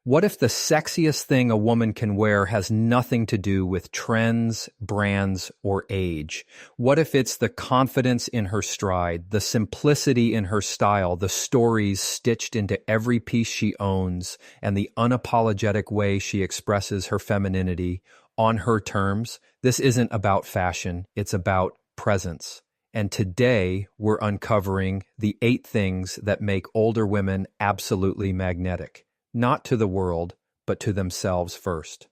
What if the sexiest thing a woman can wear has nothing to do with trends, brands, or age? What if it's the confidence in her stride, the simplicity in her style, the stories stitched into every piece she owns, and the unapologetic way she expresses her femininity on her terms? This isn't about fashion, it's about presence. And today, we're uncovering the 8 things that make older women absolutely magnetic. Not to the world, but to themselves first.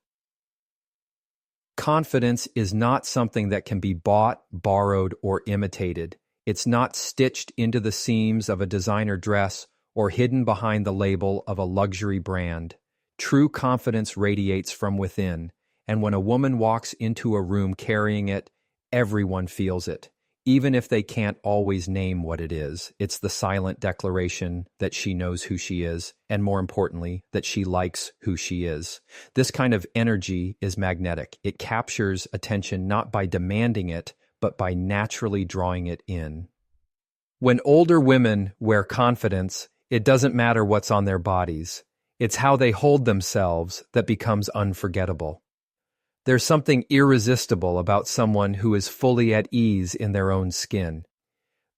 Confidence is not something that can be bought, borrowed, or imitated. It's not stitched into the seams of a designer dress or hidden behind the label of a luxury brand. True confidence radiates from within, and when a woman walks into a room carrying it, everyone feels it. Even if they can't always name what it is, it's the silent declaration that she knows who she is, and more importantly, that she likes who she is. This kind of energy is magnetic. It captures attention not by demanding it, but by naturally drawing it in. When older women wear confidence, it doesn't matter what's on their bodies. It's how they hold themselves that becomes unforgettable. There's something irresistible about someone who is fully at ease in their own skin.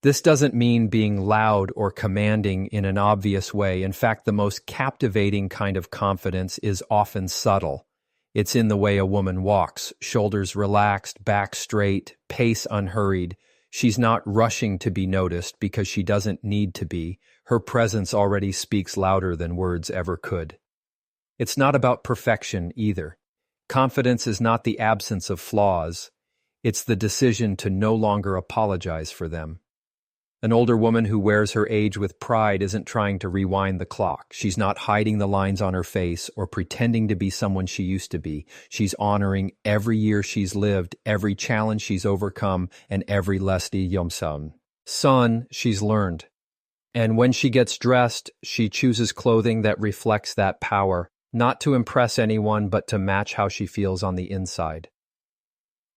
This doesn't mean being loud or commanding in an obvious way. In fact, the most captivating kind of confidence is often subtle. It's in the way a woman walks, shoulders relaxed, back straight, pace unhurried. She's not rushing to be noticed because she doesn't need to be. Her presence already speaks louder than words ever could. It's not about perfection either. Confidence is not the absence of flaws, it's the decision to no longer apologize for them. An older woman who wears her age with pride isn't trying to rewind the clock. She's not hiding the lines on her face or pretending to be someone she used to be. She's honoring every year she's lived, every challenge she's overcome, and every lesson she's learned. And when she gets dressed, she chooses clothing that reflects that power. Not to impress anyone, but to match how she feels on the inside.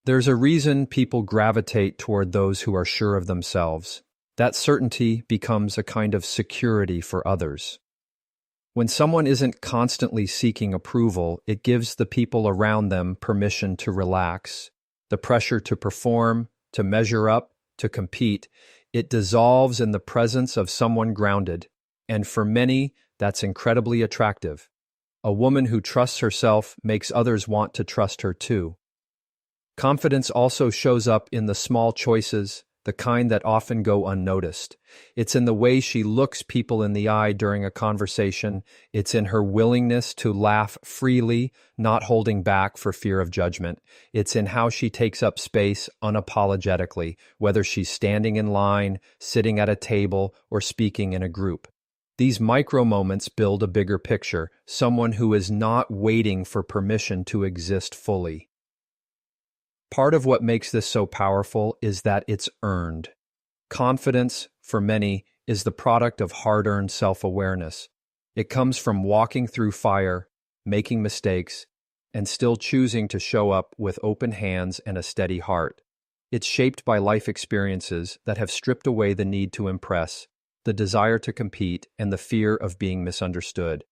There's a reason people gravitate toward those who are sure of themselves. That certainty becomes a kind of security for others. When someone isn't constantly seeking approval, it gives the people around them permission to relax. The pressure to perform, to measure up, to compete, it dissolves in the presence of someone grounded. And for many, that's incredibly attractive. A woman who trusts herself makes others want to trust her too. Confidence also shows up in the small choices, the kind that often go unnoticed. It's in the way she looks people in the eye during a conversation. It's in her willingness to laugh freely, not holding back for fear of judgment. It's in how she takes up space unapologetically, whether she's standing in line, sitting at a table, or speaking in a group. These micro moments build a bigger picture, someone who is not waiting for permission to exist fully. Part of what makes this so powerful is that it's earned. Confidence, for many, is the product of hard-earned self-awareness. It comes from walking through fire, making mistakes, and still choosing to show up with open hands and a steady heart. It's shaped by life experiences that have stripped away the need to impress, the desire to compete, and the fear of being misunderstood.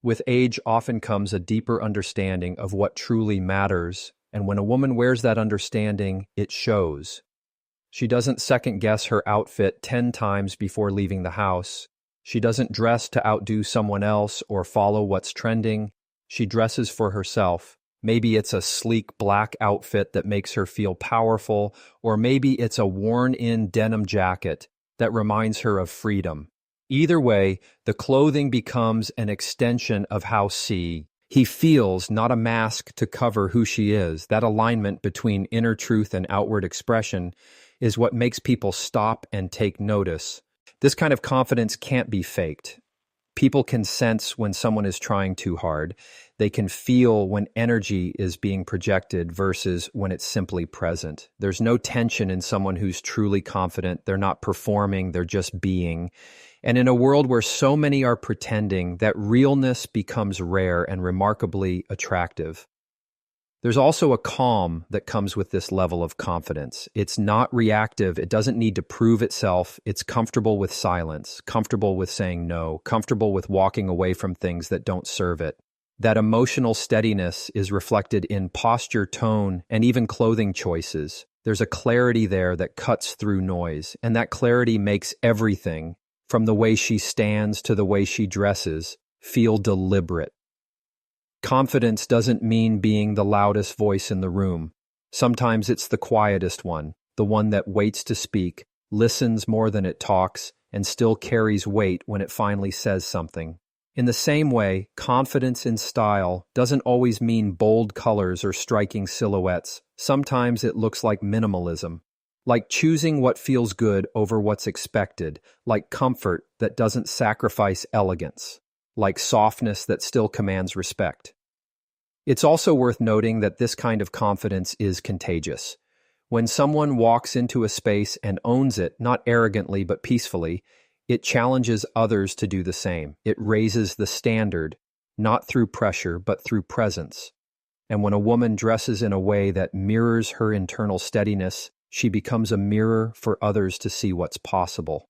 With age often comes a deeper understanding of what truly matters, and when a woman wears that understanding, it shows. She doesn't second-guess her outfit 10 times before leaving the house. She doesn't dress to outdo someone else or follow what's trending. She dresses for herself. Maybe it's a sleek black outfit that makes her feel powerful, or maybe it's a worn-in denim jacket that reminds her of freedom. Either way, the clothing becomes an extension of how he feels, not a mask to cover who she is. That alignment between inner truth and outward expression is what makes people stop and take notice. This kind of confidence can't be faked. People can sense when someone is trying too hard. They can feel when energy is being projected versus when it's simply present. There's no tension in someone who's truly confident. They're not performing, they're just being. And in a world where so many are pretending, that realness becomes rare and remarkably attractive. There's also a calm that comes with this level of confidence. It's not reactive. It doesn't need to prove itself. It's comfortable with silence, comfortable with saying no, comfortable with walking away from things that don't serve it. That emotional steadiness is reflected in posture, tone, and even clothing choices. There's a clarity there that cuts through noise, and that clarity makes everything, from the way she stands to the way she dresses, feel deliberate. Confidence doesn't mean being the loudest voice in the room. Sometimes it's the quietest one, the one that waits to speak, listens more than it talks, and still carries weight when it finally says something. In the same way, confidence in style doesn't always mean bold colors or striking silhouettes. Sometimes it looks like minimalism, like choosing what feels good over what's expected, like comfort that doesn't sacrifice elegance, like softness that still commands respect. It's also worth noting that this kind of confidence is contagious. When someone walks into a space and owns it, not arrogantly but peacefully, it challenges others to do the same. It raises the standard, not through pressure, but through presence. And when a woman dresses in a way that mirrors her internal steadiness, she becomes a mirror for others to see what's possible.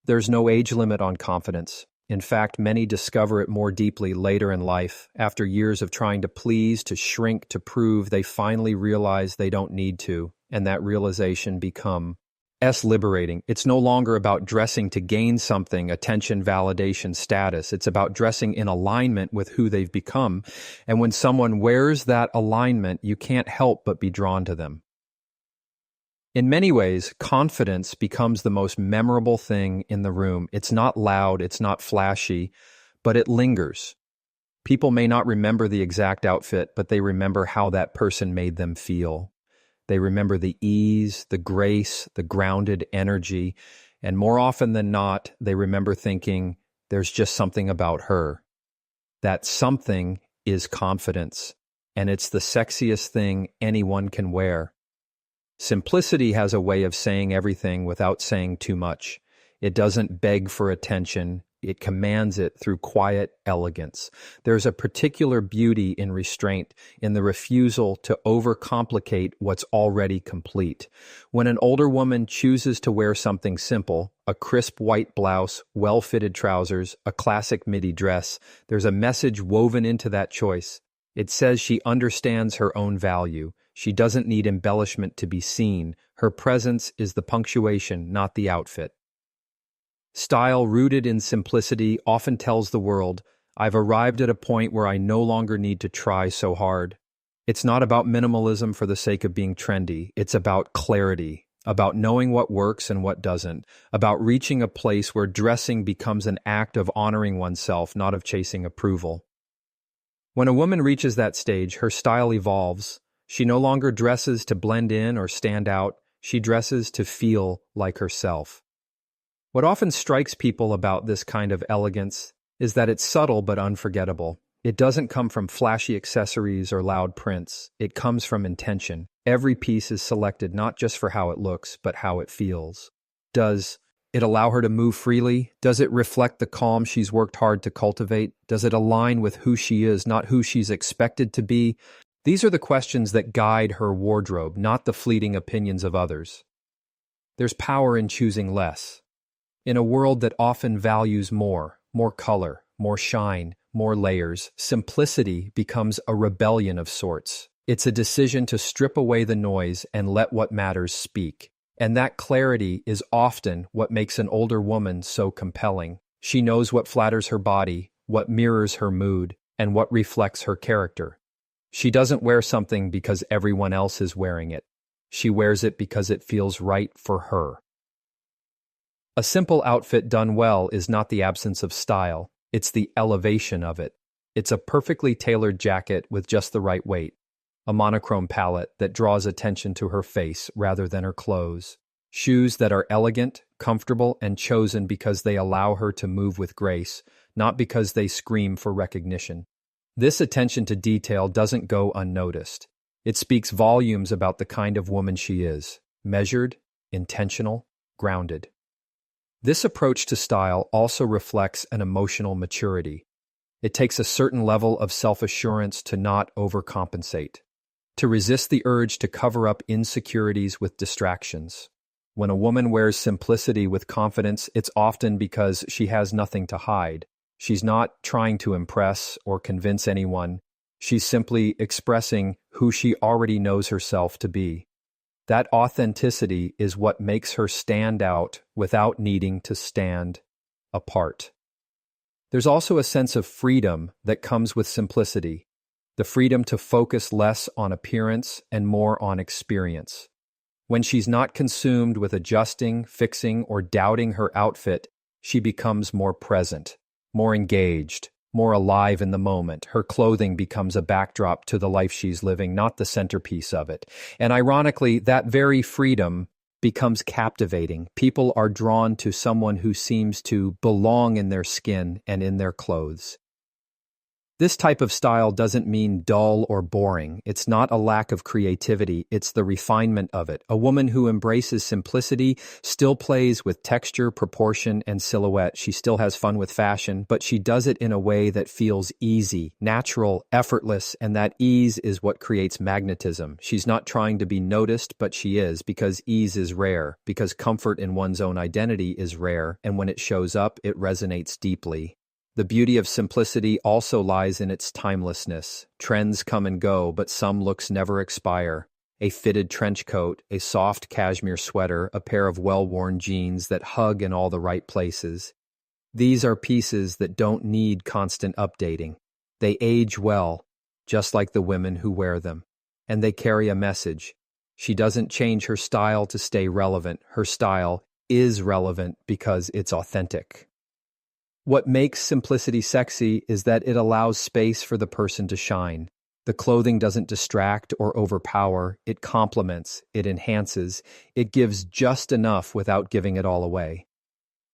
There's no age limit on confidence. In fact, many discover it more deeply later in life. After years of trying to please, to shrink, to prove, they finally realize they don't need to, and that realization becomes liberating. It's no longer about dressing to gain something, attention, validation, status. It's about dressing in alignment with who they've become. And when someone wears that alignment, you can't help but be drawn to them. In many ways, confidence becomes the most memorable thing in the room. It's not loud, it's not flashy, but it lingers. People may not remember the exact outfit, but they remember how that person made them feel. They remember the ease, the grace, the grounded energy, and more often than not, they remember thinking, there's just something about her. That something is confidence, and it's the sexiest thing anyone can wear. Simplicity has a way of saying everything without saying too much. It doesn't beg for attention. It commands it through quiet elegance. There's a particular beauty in restraint, in the refusal to overcomplicate what's already complete. When an older woman chooses to wear something simple, a crisp white blouse, well-fitted trousers, a classic midi dress, there's a message woven into that choice. It says she understands her own value. She doesn't need embellishment to be seen. Her presence is the punctuation, not the outfit. Style rooted in simplicity often tells the world, I've arrived at a point where I no longer need to try so hard. It's not about minimalism for the sake of being trendy. It's about clarity, about knowing what works and what doesn't, about reaching a place where dressing becomes an act of honoring oneself, not of chasing approval. When a woman reaches that stage, her style evolves. She no longer dresses to blend in or stand out. She dresses to feel like herself. What often strikes people about this kind of elegance is that it's subtle but unforgettable. It doesn't come from flashy accessories or loud prints. It comes from intention. Every piece is selected not just for how it looks, but how it feels. Does it allow her to move freely? Does it reflect the calm she's worked hard to cultivate? Does it align with who she is, not who she's expected to be? These are the questions that guide her wardrobe, not the fleeting opinions of others. There's power in choosing less. In a world that often values more color, more shine, more layers, simplicity becomes a rebellion of sorts. It's a decision to strip away the noise and let what matters speak. And that clarity is often what makes an older woman so compelling. She knows what flatters her body, what mirrors her mood, and what reflects her character. She doesn't wear something because everyone else is wearing it. She wears it because it feels right for her. A simple outfit done well is not the absence of style, it's the elevation of it. It's a perfectly tailored jacket with just the right weight, a monochrome palette that draws attention to her face rather than her clothes, shoes that are elegant, comfortable, and chosen because they allow her to move with grace, not because they scream for recognition. This attention to detail doesn't go unnoticed. It speaks volumes about the kind of woman she is, measured, intentional, grounded. This approach to style also reflects an emotional maturity. It takes a certain level of self-assurance to not overcompensate, to resist the urge to cover up insecurities with distractions. When a woman wears simplicity with confidence, it's often because she has nothing to hide. She's not trying to impress or convince anyone. She's simply expressing who she already knows herself to be. That authenticity is what makes her stand out without needing to stand apart. There's also a sense of freedom that comes with simplicity, the freedom to focus less on appearance and more on experience. When she's not consumed with adjusting, fixing, or doubting her outfit, she becomes more present, more engaged, more alive in the moment. Her clothing becomes a backdrop to the life she's living, not the centerpiece of it. And ironically, that very freedom becomes captivating. People are drawn to someone who seems to belong in their skin and in their clothes. This type of style doesn't mean dull or boring. It's not a lack of creativity, it's the refinement of it. A woman who embraces simplicity still plays with texture, proportion, and silhouette. She still has fun with fashion, but she does it in a way that feels easy, natural, effortless, and that ease is what creates magnetism. She's not trying to be noticed, but she is, because ease is rare, because comfort in one's own identity is rare, and when it shows up, it resonates deeply. The beauty of simplicity also lies in its timelessness. Trends come and go, but some looks never expire. A fitted trench coat, a soft cashmere sweater, a pair of well-worn jeans that hug in all the right places. These are pieces that don't need constant updating. They age well, just like the women who wear them. And they carry a message. She doesn't change her style to stay relevant. Her style is relevant because it's authentic. What makes simplicity sexy is that it allows space for the person to shine. The clothing doesn't distract or overpower, it complements, it enhances, it gives just enough without giving it all away.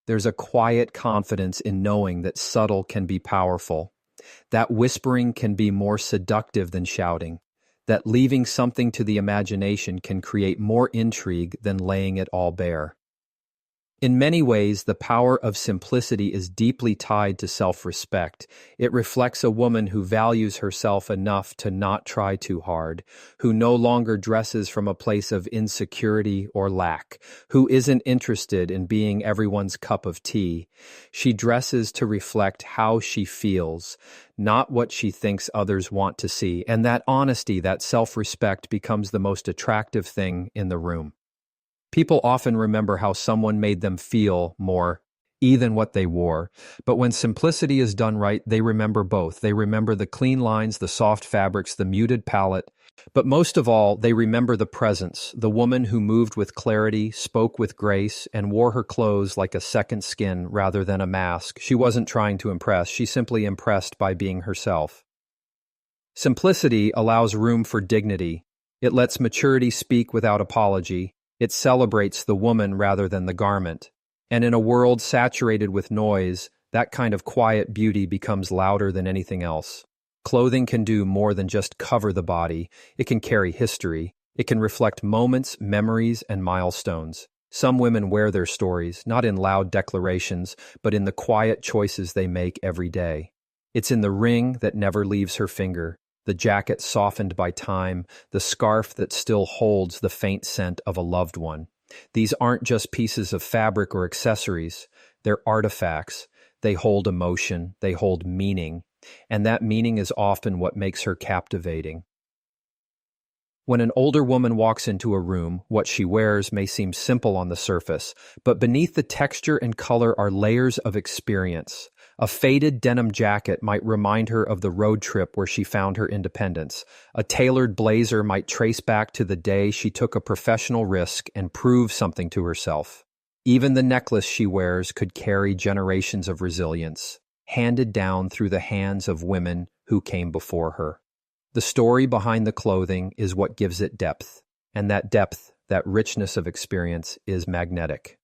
There's a quiet confidence in knowing that subtle can be powerful, that whispering can be more seductive than shouting, that leaving something to the imagination can create more intrigue than laying it all bare. In many ways, the power of simplicity is deeply tied to self-respect. It reflects a woman who values herself enough to not try too hard, who no longer dresses from a place of insecurity or lack, who isn't interested in being everyone's cup of tea. She dresses to reflect how she feels, not what she thinks others want to see, and that honesty, that self-respect becomes the most attractive thing in the room. People often remember how someone made them feel more than what they wore. But when simplicity is done right, they remember both. They remember the clean lines, the soft fabrics, the muted palette. But most of all, they remember the presence, the woman who moved with clarity, spoke with grace, and wore her clothes like a second skin rather than a mask. She wasn't trying to impress. She simply impressed by being herself. Simplicity allows room for dignity. It lets maturity speak without apology. It celebrates the woman rather than the garment. And in a world saturated with noise, that kind of quiet beauty becomes louder than anything else. Clothing can do more than just cover the body. It can carry history. It can reflect moments, memories, and milestones. Some women wear their stories, not in loud declarations, but in the quiet choices they make every day. It's in the ring that never leaves her finger, the jacket softened by time, the scarf that still holds the faint scent of a loved one. These aren't just pieces of fabric or accessories. They're artifacts. They hold emotion. They hold meaning. And that meaning is often what makes her captivating. When an older woman walks into a room, what she wears may seem simple on the surface, but beneath the texture and color are layers of experience. A faded denim jacket might remind her of the road trip where she found her independence. A tailored blazer might trace back to the day she took a professional risk and proved something to herself. Even the necklace she wears could carry generations of resilience, handed down through the hands of women who came before her. The story behind the clothing is what gives it depth, and that depth, that richness of experience, is magnetic.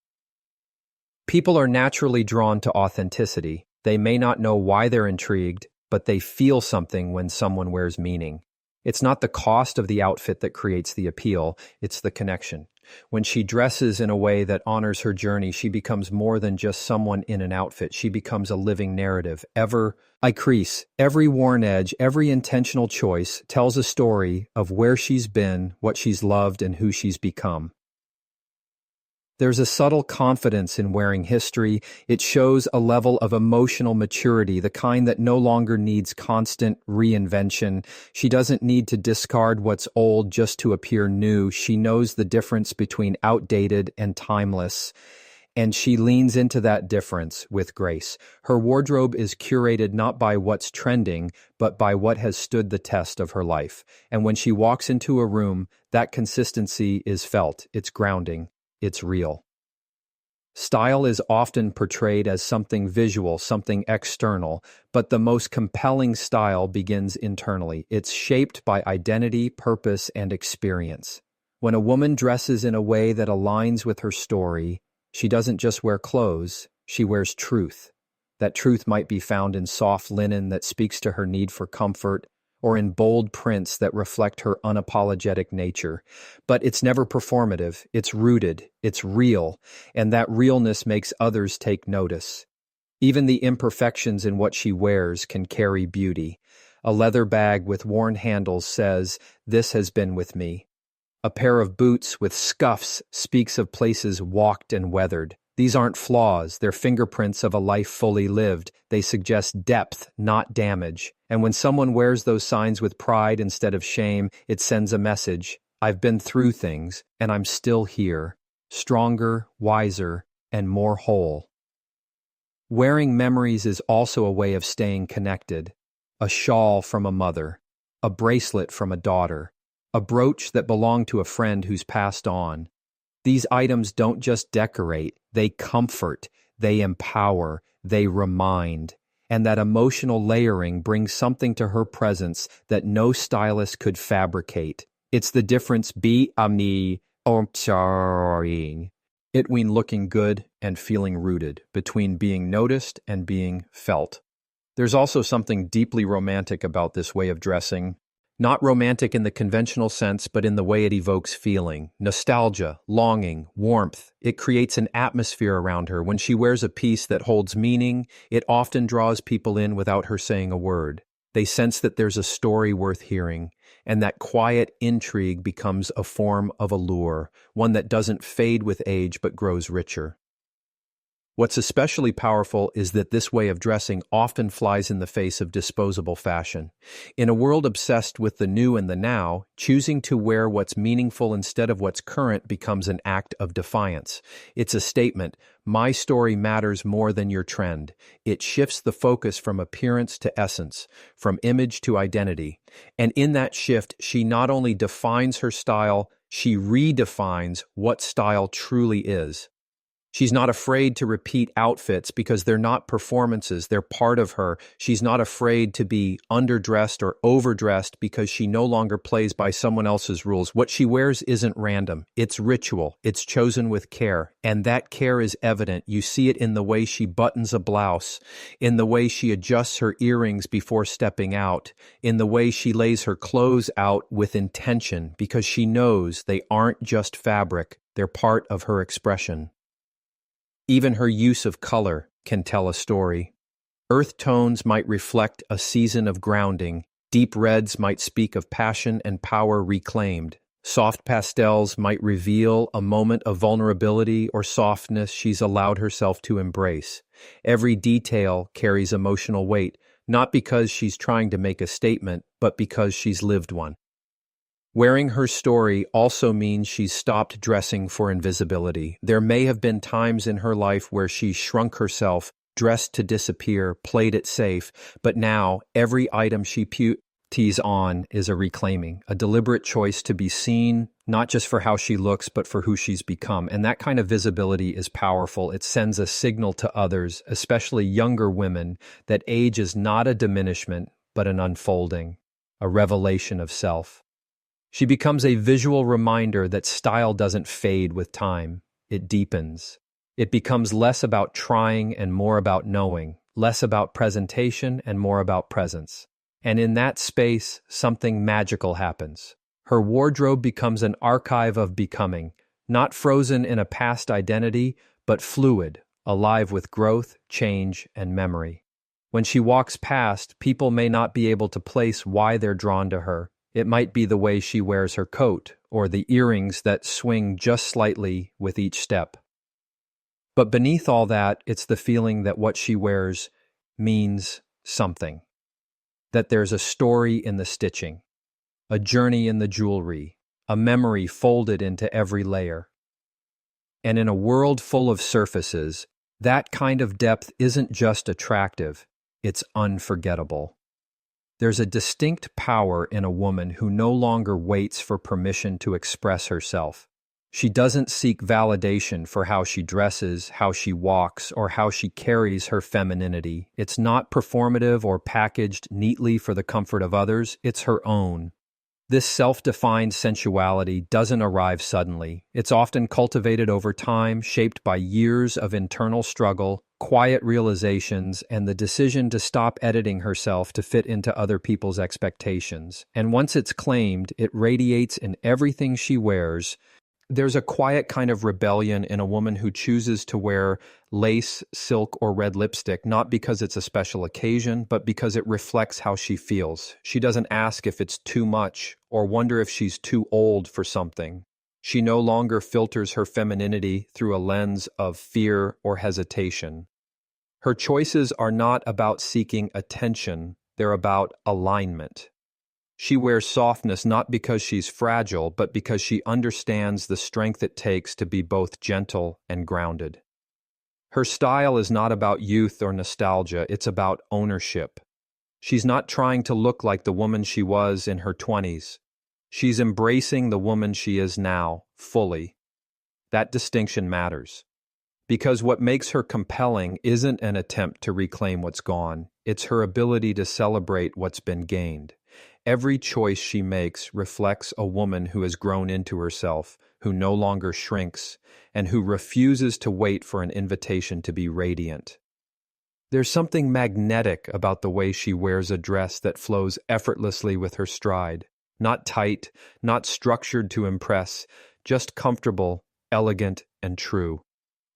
People are naturally drawn to authenticity. They may not know why they're intrigued, but they feel something when someone wears meaning. It's not the cost of the outfit that creates the appeal, it's the connection. When she dresses in a way that honors her journey, she becomes more than just someone in an outfit. She becomes a living narrative. I crease. Every worn edge, every intentional choice tells a story of where she's been, what she's loved, and who she's become. There's a subtle confidence in wearing history. It shows a level of emotional maturity, the kind that no longer needs constant reinvention. She doesn't need to discard what's old just to appear new. She knows the difference between outdated and timeless, and she leans into that difference with grace. Her wardrobe is curated not by what's trending, but by what has stood the test of her life. And when she walks into a room, that consistency is felt. It's grounding. It's real. Style is often portrayed as something visual, something external, but the most compelling style begins internally. It's shaped by identity, purpose, and experience. When a woman dresses in a way that aligns with her story, she doesn't just wear clothes, she wears truth. That truth might be found in soft linen that speaks to her need for comfort, or in bold prints that reflect her unapologetic nature. But it's never performative, it's rooted, it's real, and that realness makes others take notice. Even the imperfections in what she wears can carry beauty. A leather bag with worn handles says, "This has been with me." A pair of boots with scuffs speaks of places walked and weathered. These aren't flaws, they're fingerprints of a life fully lived. They suggest depth, not damage. And when someone wears those signs with pride instead of shame, it sends a message. I've been through things, and I'm still here. Stronger, wiser, and more whole. Wearing memories is also a way of staying connected. A shawl from a mother, a bracelet from a daughter, a brooch that belonged to a friend who's passed on. These items don't just decorate, they comfort, they empower, they remind. And that emotional layering brings something to her presence that no stylist could fabricate. It's the difference between looking good and feeling rooted, between being noticed and being felt. There's also something deeply romantic about this way of dressing. Not romantic in the conventional sense, but in the way it evokes feeling. Nostalgia, longing, warmth. It creates an atmosphere around her. When she wears a piece that holds meaning, it often draws people in without her saying a word. They sense that there's a story worth hearing, and that quiet intrigue becomes a form of allure, one that doesn't fade with age but grows richer. What's especially powerful is that this way of dressing often flies in the face of disposable fashion. In a world obsessed with the new and the now, choosing to wear what's meaningful instead of what's current becomes an act of defiance. It's a statement, my story matters more than your trend. It shifts the focus from appearance to essence, from image to identity. And in that shift, she not only defines her style, she redefines what style truly is. She's not afraid to repeat outfits because they're not performances, they're part of her. She's not afraid to be underdressed or overdressed because she no longer plays by someone else's rules. What she wears isn't random, it's ritual, it's chosen with care, and that care is evident. You see it in the way she buttons a blouse, in the way she adjusts her earrings before stepping out, in the way she lays her clothes out with intention because she knows they aren't just fabric, they're part of her expression. Even her use of color can tell a story. Earth tones might reflect a season of grounding. Deep reds might speak of passion and power reclaimed. Soft pastels might reveal a moment of vulnerability or softness she's allowed herself to embrace. Every detail carries emotional weight, not because she's trying to make a statement, but because she's lived one. Wearing her story also means she's stopped dressing for invisibility. There may have been times in her life where she shrunk herself, dressed to disappear, played it safe, but now every item she puts on is a reclaiming, a deliberate choice to be seen, not just for how she looks, but for who she's become. And that kind of visibility is powerful. It sends a signal to others, especially younger women, that age is not a diminishment, but an unfolding, a revelation of self. She becomes a visual reminder that style doesn't fade with time, it deepens. It becomes less about trying and more about knowing, less about presentation and more about presence. And in that space, something magical happens. Her wardrobe becomes an archive of becoming, not frozen in a past identity, but fluid, alive with growth, change, and memory. When she walks past, people may not be able to place why they're drawn to her. It might be the way she wears her coat, or the earrings that swing just slightly with each step. But beneath all that, it's the feeling that what she wears means something. That there's a story in the stitching, a journey in the jewelry, a memory folded into every layer. And in a world full of surfaces, that kind of depth isn't just attractive, it's unforgettable. There's a distinct power in a woman who no longer waits for permission to express herself. She doesn't seek validation for how she dresses, how she walks, or how she carries her femininity. It's not performative or packaged neatly for the comfort of others, it's her own. This self-defined sensuality doesn't arrive suddenly. It's often cultivated over time, shaped by years of internal struggle, quiet realizations, and the decision to stop editing herself to fit into other people's expectations. And once it's claimed, it radiates in everything she wears. There's a quiet kind of rebellion in a woman who chooses to wear lace, silk, or red lipstick, not because it's a special occasion, but because it reflects how she feels. She doesn't ask if it's too much or wonder if she's too old for something. She no longer filters her femininity through a lens of fear or hesitation. Her choices are not about seeking attention, they're about alignment. She wears softness not because she's fragile, but because she understands the strength it takes to be both gentle and grounded. Her style is not about youth or nostalgia, it's about ownership. She's not trying to look like the woman she was in her 20s. She's embracing the woman she is now, fully. That distinction matters. Because what makes her compelling isn't an attempt to reclaim what's gone, it's her ability to celebrate what's been gained. Every choice she makes reflects a woman who has grown into herself, who no longer shrinks, and who refuses to wait for an invitation to be radiant. There's something magnetic about the way she wears a dress that flows effortlessly with her stride. Not tight, not structured to impress, just comfortable, elegant, and true.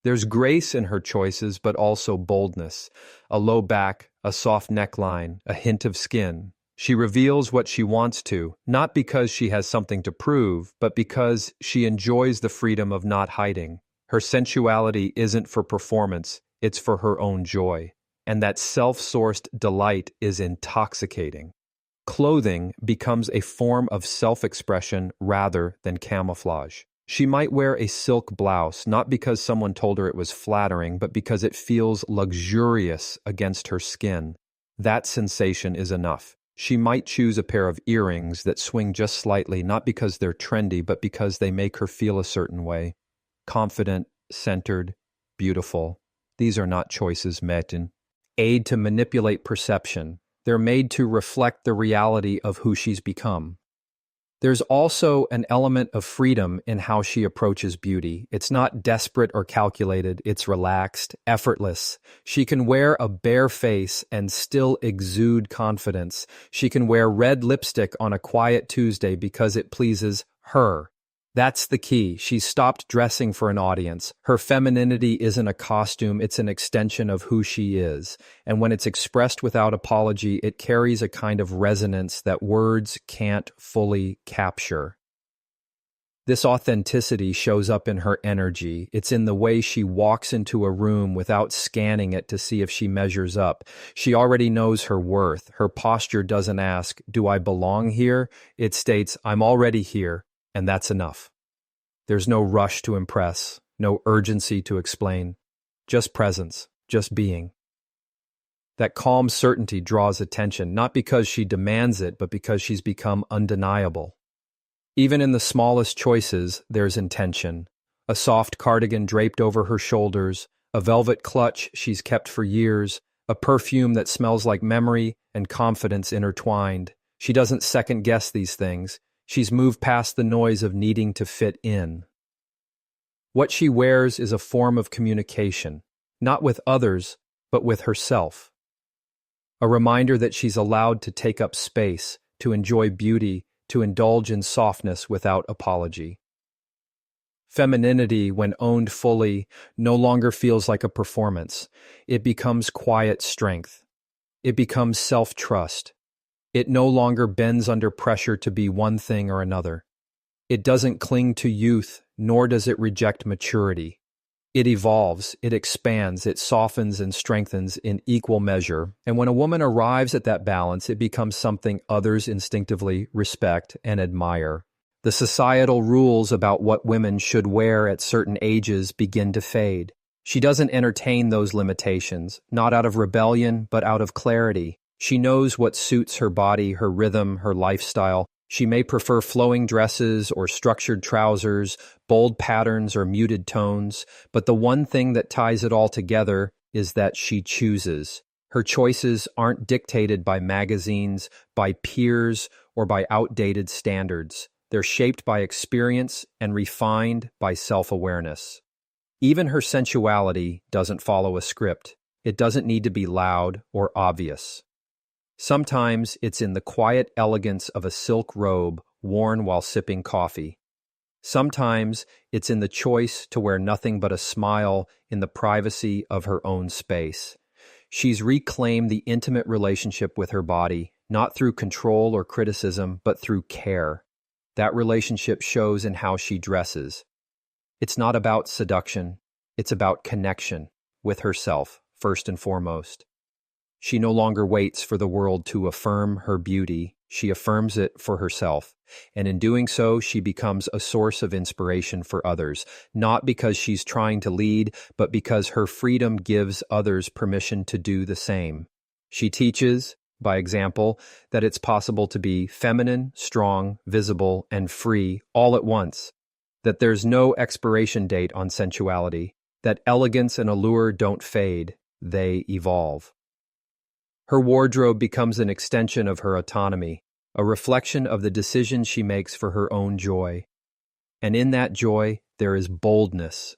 There's grace in her choices, but also boldness. A low back, a soft neckline, a hint of skin. She reveals what she wants to, not because she has something to prove, but because she enjoys the freedom of not hiding. Her sensuality isn't for performance, it's for her own joy. And that self-sourced delight is intoxicating. Clothing becomes a form of self-expression rather than camouflage. She might wear a silk blouse, not because someone told her it was flattering, but because it feels luxurious against her skin. That sensation is enough. She might choose a pair of earrings that swing just slightly, not because they're trendy, but because they make her feel a certain way. Confident, centered, beautiful. These are not choices made in aid to manipulate perception. They're made to reflect the reality of who she's become. There's also an element of freedom in how she approaches beauty. It's not desperate or calculated, it's relaxed, effortless. She can wear a bare face and still exude confidence. She can wear red lipstick on a quiet Tuesday because it pleases her. That's the key. She's stopped dressing for an audience. Her femininity isn't a costume, it's an extension of who she is. And when it's expressed without apology, it carries a kind of resonance that words can't fully capture. This authenticity shows up in her energy. It's in the way she walks into a room without scanning it to see if she measures up. She already knows her worth. Her posture doesn't ask, "Do I belong here?" It states, "I'm already here." And that's enough. There's no rush to impress, no urgency to explain, just presence, just being. That calm certainty draws attention, not because she demands it, but because she's become undeniable. Even in the smallest choices, there's intention. A soft cardigan draped over her shoulders, a velvet clutch she's kept for years, a perfume that smells like memory and confidence intertwined. She doesn't second-guess these things. She's moved past the noise of needing to fit in. What she wears is a form of communication, not with others, but with herself. A reminder that she's allowed to take up space, to enjoy beauty, to indulge in softness without apology. Femininity, when owned fully, no longer feels like a performance. It becomes quiet strength. It becomes self-trust. It no longer bends under pressure to be one thing or another. It doesn't cling to youth, nor does it reject maturity. It evolves, it expands, it softens and strengthens in equal measure, and when a woman arrives at that balance, it becomes something others instinctively respect and admire. The societal rules about what women should wear at certain ages begin to fade. She doesn't entertain those limitations, not out of rebellion, but out of clarity. She knows what suits her body, her rhythm, her lifestyle. She may prefer flowing dresses or structured trousers, bold patterns or muted tones, but the one thing that ties it all together is that she chooses. Her choices aren't dictated by magazines, by peers, or by outdated standards. They're shaped by experience and refined by self-awareness. Even her sensuality doesn't follow a script. It doesn't need to be loud or obvious. Sometimes it's in the quiet elegance of a silk robe worn while sipping coffee. Sometimes it's in the choice to wear nothing but a smile in the privacy of her own space. She's reclaimed the intimate relationship with her body, not through control or criticism, but through care. That relationship shows in how she dresses. It's not about seduction, it's about connection with herself, first and foremost. She no longer waits for the world to affirm her beauty. She affirms it for herself. And in doing so, she becomes a source of inspiration for others, not because she's trying to lead, but because her freedom gives others permission to do the same. She teaches, by example, that it's possible to be feminine, strong, visible, and free all at once, that there's no expiration date on sensuality, that elegance and allure don't fade, they evolve. Her wardrobe becomes an extension of her autonomy, a reflection of the decisions she makes for her own joy. And in that joy, there is boldness.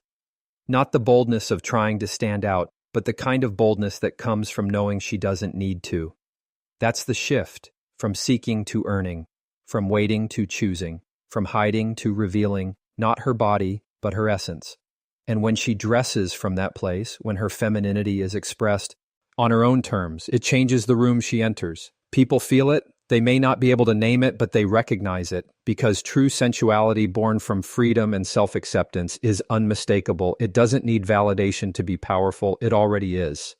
Not the boldness of trying to stand out, but the kind of boldness that comes from knowing she doesn't need to. That's the shift, from seeking to earning, from waiting to choosing, from hiding to revealing, not her body, but her essence. And when she dresses from that place, when her femininity is expressed on her own terms, it changes the room she enters. People feel it. They may not be able to name it, but they recognize it, because true sensuality born from freedom and self-acceptance is unmistakable. It doesn't need validation to be powerful. It already is.